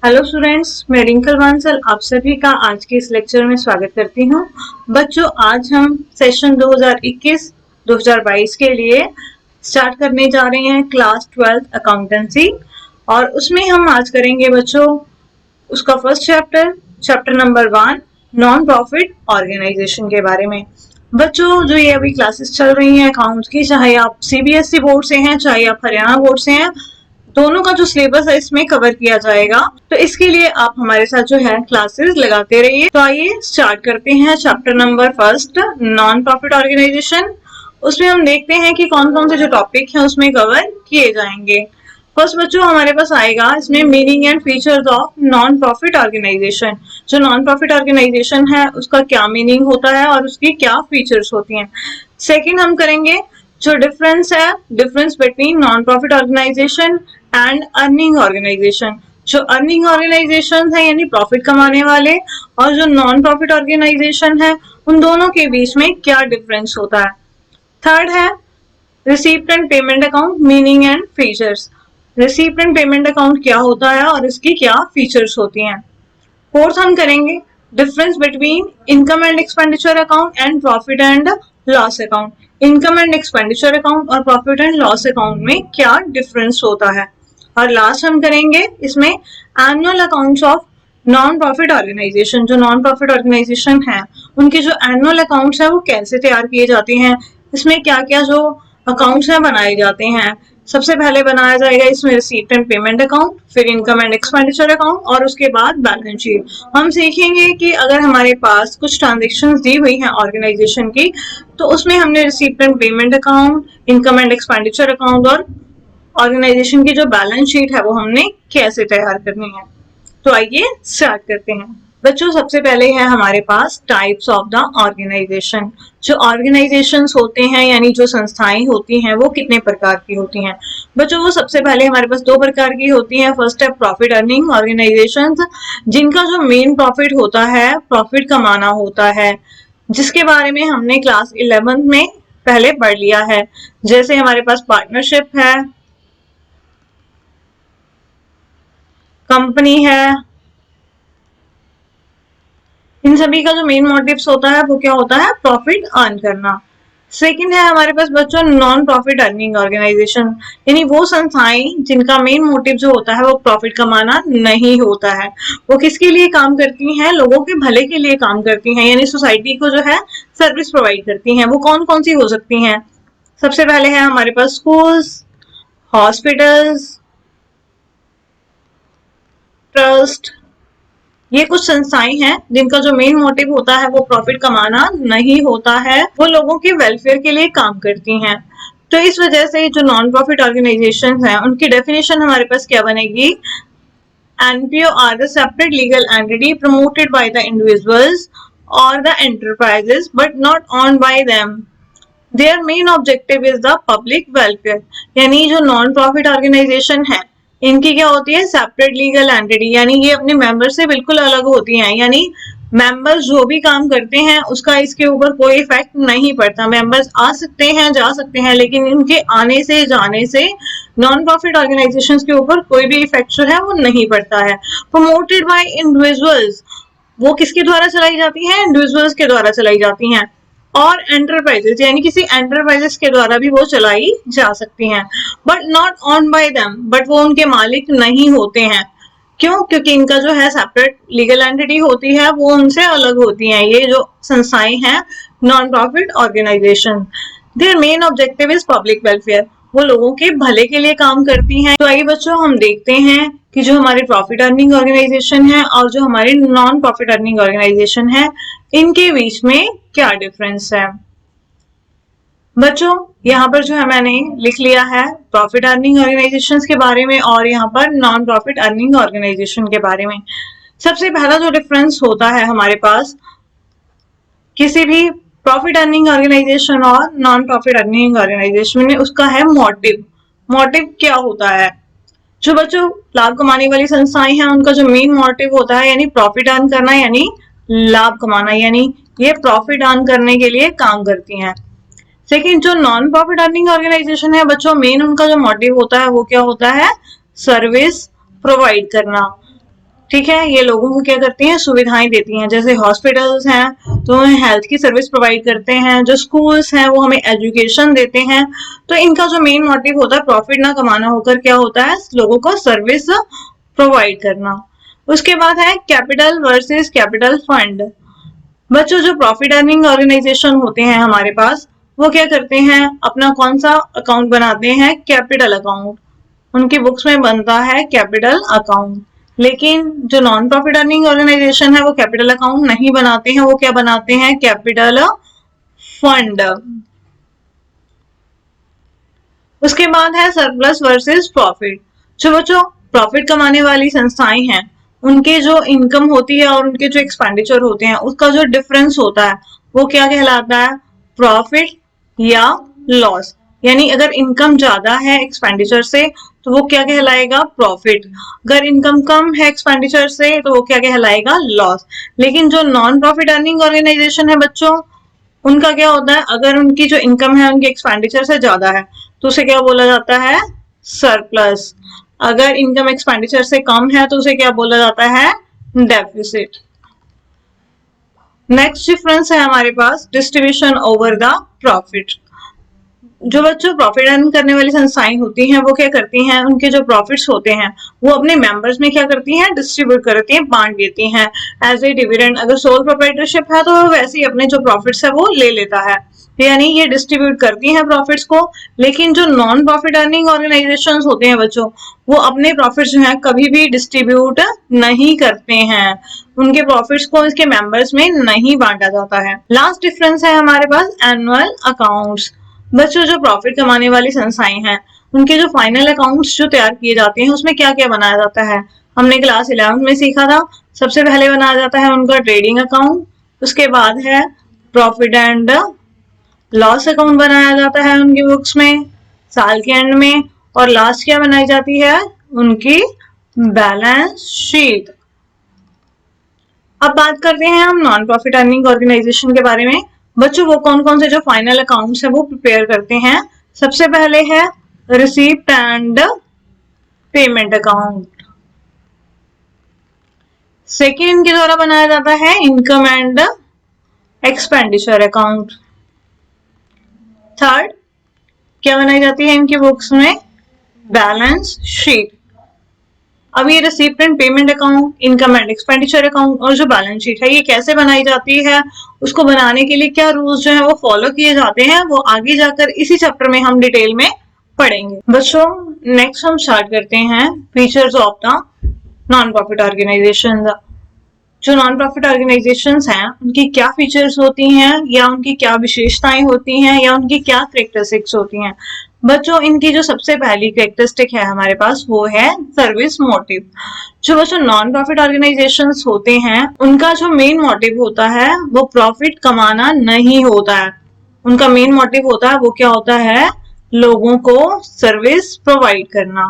Hello students, मैं wrinkle Bansal आप सभी का आज के इस लेक्चर में स्वागत करती हूँ। बच्चों, आज हम सेशन 2021-2022 के लिए स्टार्ट करने जा रहे हैं क्लास 12 अकाउंटेंसी और उसमें हम आज करेंगे बच्चों उसका first chapter number 1 non profit organisation के बारे में। बच्चों, जो ये अभी क्लासेस चल रही हैं अकाउंट्स की, चाहे आप सीबीएसई बोर्ड से हैं चाहे आप हरियाणा बोर्ड से हैं, दोनों का जो सिलेबस है इसमें कवर किया जाएगा। तो इसके लिए आप हमारे साथ जो है क्लासेस लगाते रहिए। तो आइए स्टार्ट करते हैं chapter number first non profit organisation. उसमें हम देखते हैं कि कौन कौन से जो टॉपिक हैं उसमें कवर किए जाएंगे। फर्स्ट बच्चों हमारे पास आएगा इसमें meaning and features of non profit organisation. जो नॉन प्रॉफिट ऑर्गेनाइजेशन है उसका क्या मीनिंग होता है और उसकी क्या फीचर्स होती हैं। सेकेंड हम करेंगे जो difference between non profit organisation and earning organisation. जो अर्निंग ऑर्गेनाइजेशन है यानी प्रॉफिट कमाने वाले और जो नॉन प्रॉफिट ऑर्गेनाइजेशन है उन दोनों के बीच में क्या डिफरेंस होता है। थर्ड है receipt and payment account meaning and features. Receipt and payment account क्या होता है और इसकी क्या फीचर्स होती हैं। फोर्थ हम करेंगे difference between income and expenditure account and profit and loss account. Income and expenditure account और प्रॉफिट एंड लॉस अकाउंट में क्या डिफरेंस होता है। और लास्ट हम करेंगे इसमें annual accounts of non profit organisation. जो नॉन प्रॉफिट ऑर्गेनाइजेशन है उनके जो एनुअल अकाउंट्स है वो कैसे तैयार किए जाते हैं, इसमें क्या क्या जो अकाउंट्स हैं बनाए जाते हैं। सबसे पहले बनाया जाएगा इसमें रिसीप्ट एंड पेमेंट अकाउंट, फिर इनकम एंड एक्सपेंडिचर अकाउंट और उसके बाद बैलेंस शीट। हम सीखेंगे कि अगर हमारे पास कुछ ट्रांजेक्शन्स दी हुई हैं ऑर्गेनाइजेशन की तो उसमें हमने receipt and payment account, income and expenditure account और ऑर्गेनाइजेशन की जो बैलेंस शीट है वो हमने कैसे तैयार करनी है। तो आइए स्टार्ट करते हैं। बच्चों, सबसे पहले है हमारे पास टाइप्स ऑफ द ऑर्गेनाइजेशन। जो ऑर्गेनाइजेशंस होते हैं यानी जो संस्थाएं होती हैं वो कितने प्रकार की होती हैं। बच्चों, वो सबसे पहले हमारे पास दो प्रकार की होती हैं। फर्स्ट है प्रॉफिट अर्निंग ऑर्गेनाइजेशंस, जिनका जो मेन प्रॉफिट होता है प्रॉफिट कमाना होता है, जिसके बारे में हमने क्लास 11 में पहले पढ़ लिया है। जैसे हमारे पास पार्टनरशिप है, कंपनी है, इन सभी का जो मेन मोटिव्स होता है वो क्या होता है, प्रॉफिट अर्न करना। सेकंड है हमारे पास बच्चों नॉन प्रॉफिट अर्निंग ऑर्गेनाइजेशन, यानी वो संस्थाएं जिनका मेन मोटिव जो होता है वो प्रॉफिट कमाना नहीं होता है। वो किसके लिए काम करती हैं, लोगों के भले के लिए काम करती हैं, यानी सोसाइटी को जो है सर्विस प्रोवाइड करती हैं। वो कौन कौन सी हो सकती हैं। सबसे पहले है हमारे पास स्कूल्स, हॉस्पिटल्स, ट्रस्ट। ये कुछ संस्थाएं हैं जिनका जो मेन मोटिव होता है वो प्रॉफिट कमाना नहीं होता है, वो लोगों के वेलफेयर के लिए काम करती हैं। तो इस वजह से जो नॉन प्रॉफिट ऑर्गेनाइजेशंस हैं उनकी डेफिनेशन हमारे पास क्या बनेगी, NPO are the separate legal entity promoted by the individuals और the enterprises but not owned by them. Their main objective is the public welfare. यानी जो नॉन प्रॉफिट ऑर्गेनाइजेशन है इनकी क्या होती है, सेपरेट लीगल एंटिटी, यानी ये अपने मेंबर से बिल्कुल अलग होती हैं। यानी मेंबर्स जो भी काम करते हैं उसका इसके ऊपर कोई इफेक्ट नहीं पड़ता। मेंबर्स आ सकते हैं, जा सकते हैं, लेकिन इनके आने से जाने से नॉन प्रॉफिट ऑर्गेनाइजेशंस के ऊपर कोई भी इफेक्ट जो है वो नहीं पड़ता है। प्रमोटेड बाय इंडिविजुअल्स, वो किसके द्वारा चलाई जाती है, इंडिविजुअल्स के द्वारा चलाई जाती हैं। और एंटरप्राइजेस, यानी किसी एंटरप्राइजेस के द्वारा भी वो चलाई जा सकती हैं। But not on by them, but वो उनके मालिक नहीं होते हैं। क्यों, क्योंकि इनका जो है सेपरेट लीगल एंटिटी होती है, वो उनसे अलग होती हैं। ये जो संस्थाएं हैं non profit organisation, their main objective is public welfare, वो लोगों के भले के लिए काम करती हैं। तो आइए बच्चों हम देखते हैं कि जो हमारे प्रॉफिट अर्निंग ऑर्गेनाइजेशन है और जो हमारे नॉन प्रॉफिट अर्निंग ऑर्गेनाइजेशन है इनके बीच में क्या डिफरेंस है। बच्चों, यहाँ पर जो है मैंने लिख लिया है प्रॉफिट अर्निंग ऑर्गेनाइजेशंस के बारे में और यहाँ पर नॉन प्रॉफिट अर्निंग ऑर्गेनाइजेशन के बारे में। सबसे पहला जो डिफरेंस होता है हमारे पास किसी भी प्रॉफिट अर्निंग ऑर्गेनाइजेशन और नॉन प्रॉफिट अर्निंग ऑर्गेनाइजेशन में, उसका है मोटिव। मोटिव क्या होता है, जो बच्चों लाभ कमाने वाली संस्थाएं हैं उनका जो मेन मोटिव होता है यानी प्रॉफिट अर्न करना, यानी लाभ कमाना, यानी ये प्रॉफिट अर्न करने के लिए काम करती हैं। सेकंड, जो नॉन प्रॉफिट अर्निंग ऑर्गेनाइजेशन है बच्चों, मेन उनका जो मोटिव होता है वो क्या होता है, सर्विस प्रोवाइड करना। ठीक है, ये लोगों को क्या करती हैं, सुविधाएं देती हैं। जैसे हॉस्पिटल्स हैं तो हमें हेल्थ की सर्विस प्रोवाइड करते हैं, जो स्कूल्स हैं वो हमें एजुकेशन देते हैं। तो इनका जो मेन मोटिव होता है प्रॉफिट ना कमाना होकर क्या होता है, लोगों को सर्विस प्रोवाइड करना। उसके बाद है कैपिटल वर्सेस कैपिटल फंड। बच्चों, जो प्रॉफिट अर्निंग ऑर्गेनाइजेशन होते हैं हमारे पास, वो क्या करते हैं, अपना कौन सा अकाउंट बनाते हैं, कैपिटल अकाउंट। उनकी बुक्स में बनता है कैपिटल अकाउंट। लेकिन जो नॉन प्रॉफिट अर्निंग ऑर्गेनाइजेशन है वो कैपिटल अकाउंट नहीं बनाते हैं, वो क्या बनाते हैं, कैपिटल फंड। उसके बाद है सरप्लस वर्सेस प्रॉफिट। जो बच्चों प्रॉफिट कमाने वाली संस्थाएं हैं, उनके जो इनकम होती है और उनके जो एक्सपेंडिचर होते हैं उसका जो डिफरेंस होता है वो क्या कहलाता है, प्रॉफिट या लॉस। यानी अगर इनकम ज्यादा है एक्सपेंडिचर से तो वो क्या कहलाएगा, प्रॉफिट। अगर इनकम कम है एक्सपेंडिचर से तो वो क्या कहलाएगा, लॉस। लेकिन जो नॉन प्रॉफिट अर्निंग ऑर्गेनाइजेशन है बच्चों, उनका क्या होता है, अगर उनकी जो इनकम है उनके एक्सपेंडिचर से ज्यादा है तो उसे क्या बोला जाता है, सरप्लस। अगर इनकम एक्सपेंडिचर से कम है तो उसे क्या बोला जाता है, डेफिसिट। नेक्स्ट डिफरेंस है हमारे पास डिस्ट्रीब्यूशन ओवर द प्रॉफिट। जो बच्चों प्रॉफिट अर्न करने वाली संस्थाएं होती हैं वो क्या करती हैं, उनके जो प्रॉफिट्स होते हैं वो अपने मेंबर्स में क्या करती हैं, डिस्ट्रीब्यूट करती हैं, बांट देती हैं एज ए डिविडेंड। अगर सोल प्रोप्राइटरशिप है तो वैसे ही अपने जो प्रॉफिट्स है वो ले लेता है, यानी ये डिस्ट्रीब्यूट करती हैं प्रॉफिट्स को। लेकिन जो नॉन प्रॉफिट अर्निंग ऑर्गेनाइजेशन होते हैं बच्चों, वो अपने प्रॉफिट्स जो है कभी भी डिस्ट्रीब्यूट नहीं करते हैं, उनके प्रॉफिट्स को इसके मेंबर्स में नहीं बांटा जाता है। लास्ट डिफरेंस है हमारे पास एनुअल अकाउंट्स। बच्चों, जो प्रॉफिट कमाने वाली संस्थाएं हैं उनके जो फाइनल अकाउंट्स जो तैयार किए जाते हैं उसमें क्या क्या बनाया जाता है, हमने क्लास 11 में सीखा था। सबसे पहले बनाया जाता है उनका ट्रेडिंग अकाउंट, उसके बाद है प्रॉफिट एंड लॉस अकाउंट बनाया जाता है उनकी बुक्स में साल के एंड में, और लास्ट क्या बनाई जाती है, उनकी बैलेंस शीट। अब बात करते हैं हम नॉन प्रॉफिट अर्निंग ऑर्गेनाइजेशन के बारे में। बच्चों, वो कौन कौन से जो फाइनल अकाउंट्स है वो प्रिपेयर करते हैं। सबसे पहले है receipt and payment account. Second इनके द्वारा बनाया जाता है income and expenditure account. Third क्या बनाई जाती है इनकी बुक्स में, बैलेंस शीट। अब ये receipt and payment account, income and expenditure account और जो बैलेंस शीट है ये कैसे बनाई जाती है, उसको बनाने के लिए क्या रूल्स जो है वो फॉलो किए जाते हैं, वो आगे जाकर इसी चैप्टर में हम डिटेल में पढ़ेंगे। बच्चों, नेक्स्ट हम स्टार्ट करते हैं features of the non profit organisation. जो नॉन प्रॉफिट ऑर्गेनाइजेशंस हैं उनकी क्या फीचर्स होती हैं, या उनकी क्या विशेषताएं होती हैं, या उनकी क्या कैरेक्टरिस्टिक्स होती हैं। बच्चों, इनकी जो सबसे पहली कैरेक्टरिस्टिक है हमारे पास वो है सर्विस मोटिव। जो बच्चों नॉन प्रॉफिट ऑर्गेनाइजेशंस होते हैं उनका जो मेन मोटिव होता है वो प्रॉफिट कमाना नहीं होता है। उनका मेन मोटिव होता है वो क्या होता है, लोगों को सर्विस प्रोवाइड करना।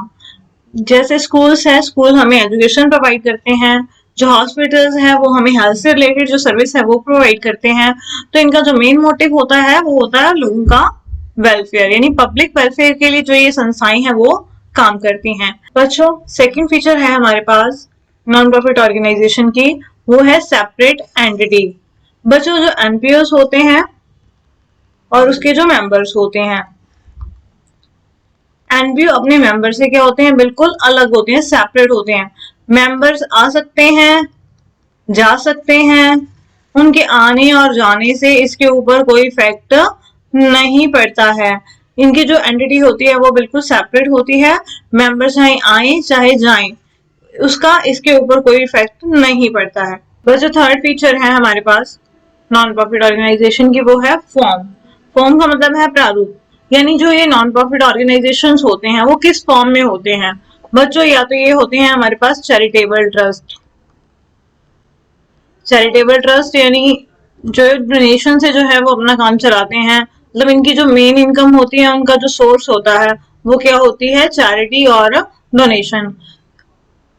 जैसे स्कूल्स है, स्कूल हमें एजुकेशन प्रोवाइड करते हैं, जो हॉस्पिटल्स है वो हमें हेल्थ से रिलेटेड जो सर्विस है वो प्रोवाइड करते हैं। तो इनका जो मेन मोटिव होता है वो होता है लोगों का वेलफेयर, यानी पब्लिक वेलफेयर के लिए जो ये संस्थाएं हैं वो काम करती हैं। बच्चों, सेकंड फीचर है हमारे पास नॉन प्रॉफिट ऑर्गेनाइजेशन की, वो है सेपरेट एंटिटी। बच्चों, जो एनपीओस होते हैं और उसके जो मेंबर्स होते हैं, एनपीओ अपने मेंबर से क्या होते हैं, बिल्कुल अलग होते हैं, सेपरेट होते हैं। मेंबर्स आ सकते हैं, जा सकते हैं, उनके आने और जाने से इसके ऊपर कोई इफेक्ट नहीं पड़ता है। इनकी जो एंटिटी होती है वो बिल्कुल सेपरेट होती है, मेंबर चाहे आए चाहे जाएं, उसका इसके ऊपर कोई इफेक्ट नहीं पड़ता है। बस जो थर्ड फीचर है हमारे पास नॉन प्रॉफिट ऑर्गेनाइजेशन की वो है फॉर्म। फॉर्म का मतलब है प्रारूप, यानी जो ये नॉन प्रॉफिट ऑर्गेनाइजेशंस होते हैं वो किस फॉर्म में होते हैं। बच्चों, या तो ये होते हैं हमारे पास चैरिटेबल ट्रस्ट। चैरिटेबल ट्रस्ट यानी जो डोनेशन से जो है वो अपना काम चलाते हैं, मतलब इनकी जो मेन इनकम होती है उनका जो सोर्स होता है वो क्या होती है, चैरिटी और डोनेशन।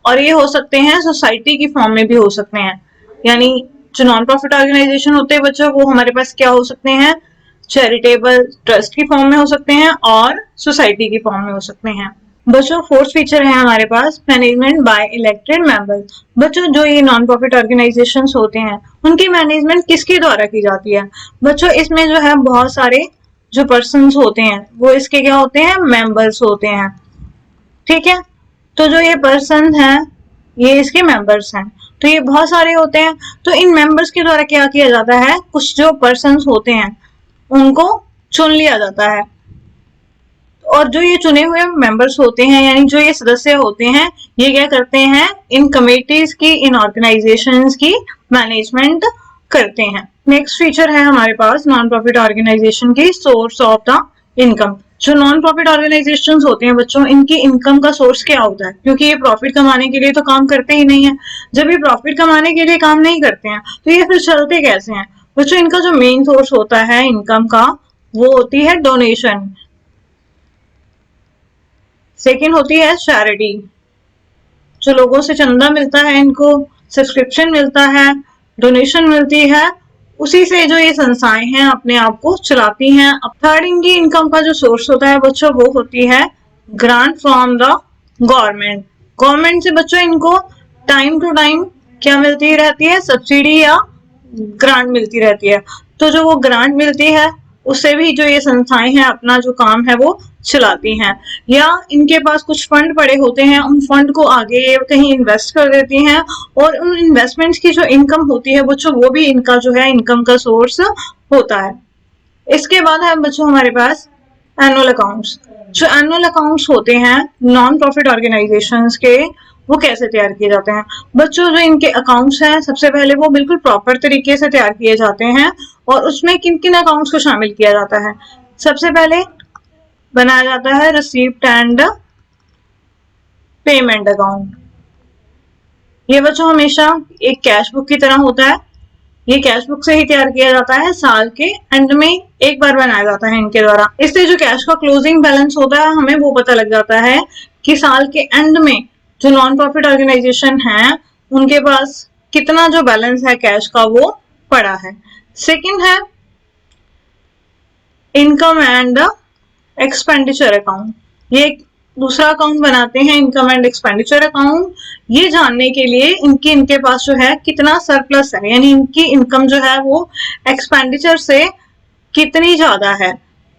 और ये हो सकते हैं सोसाइटी की फॉर्म में भी हो सकते हैं, यानी जो नॉन प्रॉफिट ऑर्गेनाइजेशन होते हैं बच्चों वो हमारे पास क्या हो सकते हैं, चैरिटेबल ट्रस्ट की फॉर्म में हो सकते हैं और सोसाइटी की फॉर्म में हो सकते हैं। बच्चों फोर्थ फीचर है हमारे पास मैनेजमेंट बाय इलेक्टेड मेंबर्स। बच्चों जो ये नॉन प्रॉफिट ऑर्गेनाइजेशंस होते हैं उनकी मैनेजमेंट किसके द्वारा की जाती है? बच्चों इसमें जो है बहुत सारे जो पर्सन्स होते हैं वो इसके क्या होते हैं? मेंबर्स होते हैं। ठीक है, तो जो ये पर्सन है ये इसके मेंबर्स हैं, तो ये बहुत सारे होते हैं। तो इन मेंबर्स के द्वारा क्या किया जाता है? कुछ जो पर्सन्स होते हैं उनको चुन लिया जाता है, और जो ये चुने हुए मेंबर्स होते हैं यानी जो ये सदस्य होते हैं ये क्या करते हैं? इन कमेटीज की, इन ऑर्गेनाइजेशंस की मैनेजमेंट करते हैं। नेक्स्ट फीचर है हमारे पास नॉन प्रॉफिट ऑर्गेनाइजेशन की सोर्स ऑफ द इनकम। जो नॉन प्रॉफिट ऑर्गेनाइजेशंस होते हैं बच्चों, इनकी इनकम का सोर्स क्या होता है? क्योंकि ये प्रॉफिट कमाने के लिए तो काम करते ही नहीं है। जब ये प्रॉफिट कमाने के लिए काम नहीं करते हैं तो ये फिर चलते कैसे हैं? बच्चों इनका जो मेन सोर्स होता है इनकम का वो होती है डोनेशन। सेकेंड होती है चैरिटी, जो लोगों से चंदा मिलता है, इनको सब्सक्रिप्शन मिलता है, डोनेशन मिलती है, उसी से जो ये संस्थाएं हैं अपने आप को चलाती हैं। अब थर्ड इनकी इनकम का जो सोर्स होता है बच्चों वो होती है grant from the government. Government से बच्चों इनको टाइम टू टाइम क्या मिलती रहती है? सब्सिडी या ग्रांट मिलती रहती है। तो जो वो ग्रांट मिलती है उससे भी जो ये संस्थाएं हैं अपना जो काम है वो चलाती हैं, या इनके पास कुछ फंड पड़े होते हैं, उन फंड को आगे कहीं इन्वेस्ट कर देती हैं, और उन इन्वेस्टमेंट्स की जो इनकम होती है बच्चों वो भी इनका जो है इनकम का सोर्स होता है। इसके बाद है बच्चों हमारे पास एनुअल अकाउंट्स। जो एनुअल अकाउंट्स होते हैं नॉन प्रॉफिट ऑर्गेनाइजेशंस के, वो कैसे तैयार किए जाते हैं? बच्चों जो इनके अकाउंट्स हैं सबसे पहले वो बिल्कुल प्रॉपर तरीके से तैयार किए जाते हैं, और उसमें किन किन अकाउंट्स को शामिल किया जाता है? सबसे पहले बनाया जाता है रिसीप्ट एंड पेमेंट अकाउंट। ये बच्चों हमेशा एक कैश बुक की तरह होता है, ये कैश बुक से ही तैयार किया जाता है, साल के एंड में एक बार बनाया जाता है इनके द्वारा। इससे जो कैश का क्लोजिंग बैलेंस होता है हमें वो पता लग जाता है कि साल के एंड में जो नॉन प्रॉफिट ऑर्गेनाइजेशन है उनके पास कितना जो बैलेंस है कैश का वो पड़ा है। सेकंड है इनकम एंड एक्सपेंडिचर अकाउंट। ये दूसरा अकाउंट बनाते हैं इनकम एंड एक्सपेंडिचर अकाउंट, ये जानने के लिए इनके पास जो है कितना सरप्लस है, यानी इनकी इनकम जो है वो एक्सपेंडिचर से कितनी ज्यादा है,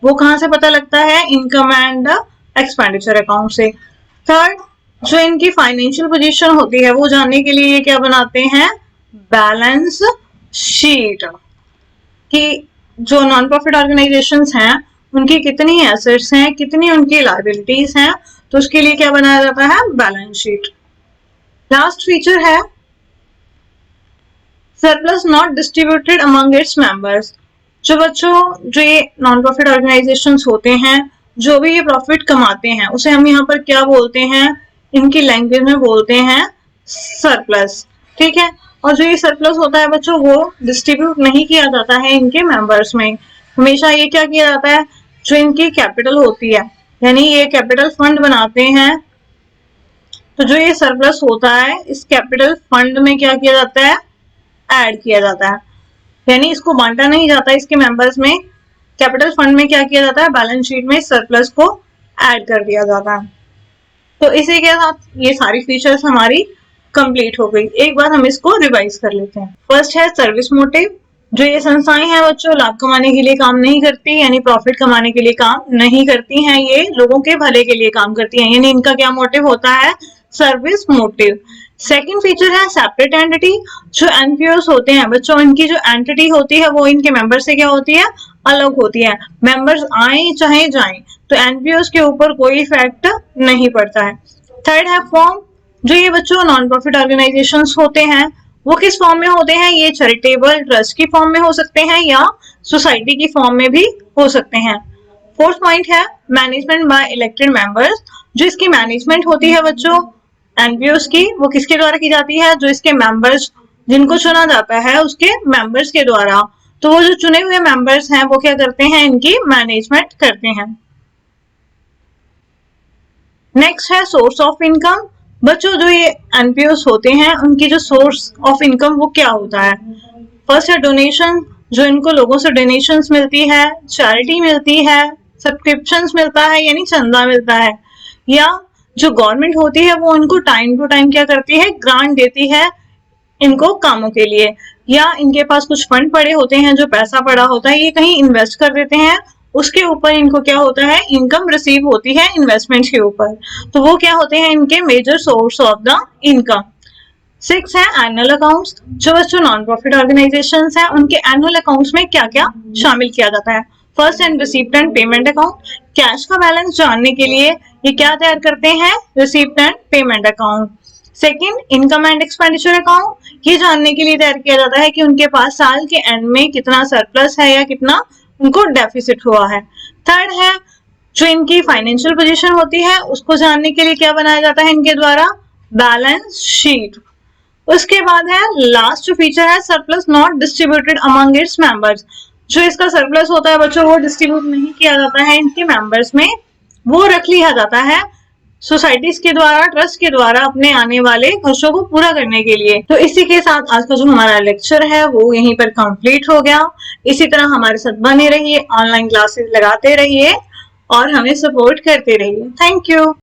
वो कहाँ से पता लगता है? इनकम एंड एक्सपेंडिचर अकाउंट से। थर्ड जो इनकी फाइनेंशियल पोजीशन होती है वो जानने के लिए ये क्या बनाते हैं? बैलेंस शीट, कि जो नॉन प्रॉफिट ऑर्गेनाइजेशंस हैं उनकी कितनी एसेट्स हैं, कितनी उनकी लायबिलिटीज हैं, तो उसके लिए क्या बनाया जाता है? Balance sheet. लास्ट फीचर है surplus not distributed among its members. जो बच्चों जो ये नॉन प्रॉफिट ऑर्गेनाइजेशंस होते हैं जो भी ये प्रॉफिट कमाते हैं उसे हम यहाँ पर क्या बोलते हैं? इनकी लैंग्वेज में बोलते हैं सरप्लस। ठीक है, और जो ये सरप्लस होता है बच्चों वो डिस्ट्रीब्यूट नहीं किया जाता है इनके मेंबर्स में। हमेशा ये क्या किया जाता है? जो इनकी कैपिटल होती है, यानी ये कैपिटल फंड बनाते हैं, तो जो ये सरप्लस होता है इस कैपिटल फंड में क्या किया जाता है? ऐड किया जाता है, यानी इसको बांटा नहीं जाता इसके मेंबर्स में। कैपिटल फंड में क्या किया जाता है? बैलेंस शीट में सरप्लस को ऐड कर दिया जाता है। तो इसी के साथ ये सारी फीचर्स हमारी कंप्लीट हो गई। एक बार हम इसको रिवाइज कर लेते हैं। फर्स्ट है सर्विस मोटिव। जो ये संस्थाएं हैं बच्चों लाभ कमाने के लिए काम नहीं करती, यानी प्रॉफिट कमाने के लिए काम नहीं करती हैं, ये लोगों के भले के लिए काम करती हैं, यानी इनका क्या मोटिव होता है? Service motive. सेकंड फीचर है सेपरेट एंटिटी। जो एनपीओस होते हैं बच्चों इनकी जो एंटिटी होती है वो इनके मेंबर से क्या होती है? अलग होती है। मेंबर्स आए चाहे जाएं तो एनपीओस के ऊपर कोई इफेक्ट नहीं पड़ता है। थर्ड है फॉर्म। जो ये बच्चों नॉन प्रॉफिट ऑर्गेनाइजेशंस होते हैं वो किस फॉर्म में होते हैं? ये चैरिटेबल ट्रस्ट की फॉर्म में हो सकते हैं या सोसाइटी की फॉर्म में भी हो सकते हैं। फोर्थ पॉइंट है मैनेजमेंट बाय इलेक्टेड मेंबर्स। जो इसकी मैनेजमेंट होती है बच्चों एनपीओस की वो किसके द्वारा की जाती है? जो इसके मेंबर्स जिनको चुना जाता है उसके मेंबर्स के द्वारा। तो वो जो चुने हुए मेंबर्स हैं वो क्या करते हैं? इनकी मैनेजमेंट करते हैं। नेक्स्ट है सोर्स ऑफ इनकम। बच्चों जो ये एनपीओस होते हैं उनकी जो सोर्स ऑफ इनकम वो क्या होता है? फर्स्ट है डोनेशन। जो इनको लोगों से डोनेशंस मिलती है, चैरिटी मिलती है, सब्सक्रिप्शंस मिलता है यानी चंदा मिलता है, या जो गवर्नमेंट होती है वो उनको टाइम टू टाइम क्या करती है, ग्रांट देती है इनको कामों के लिए, या इनके पास कुछ फंड पड़े होते हैं, जो पैसा पड़ा होता है ये कहीं इन्वेस्ट कर देते हैं, उसके ऊपर इनको क्या होता है, इनकम रिसीव होती है इन्वेस्टमेंट के ऊपर। तो वो क्या होते हैं इनके major source of the income. 6 है एनुअल अकाउंट्स। जो नॉन प्रॉफिट ऑर्गेनाइजेशन है उनके एनुअल अकाउंट्स में क्या क्या शामिल किया जाता है। First and receipt and payment account, cash का बैलेंस जानने के लिए ये क्या तैयार करते हैं, receipt and payment account. Second, income and expenditure account, ये जानने के लिए तैयार किया जाता है कि उनके पास साल के एंड में कितना सरप्लस है या कितना उनको डेफिसिट हुआ है। थर्ड है जो इनकी फाइनेंशियल पोजीशन होती है उसको जानने के लिए क्या बनाया जाता है इनके द्वारा, बैलेंस शीट। उसके बाद है लास्ट जो फीचर है, surplus not distributed among its members, जो इसका सरप्लस होता है बच्चों वो डिस्ट्रीब्यूट नहीं किया जाता है इनके मेंबर्स में, वो रख लिया जाता है सोसाइटीज के द्वारा, ट्रस्ट के द्वारा अपने आने वाले खर्चों को पूरा करने के लिए। तो इसी के साथ आज का जो हमारा लेक्चर है वो यहीं पर कंप्लीट हो गया। इसी तरह हमारे साथ बने रहिए, ऑनलाइन क्लासेस लगाते रहिए और हमें सपोर्ट करते रहिए। Thank you.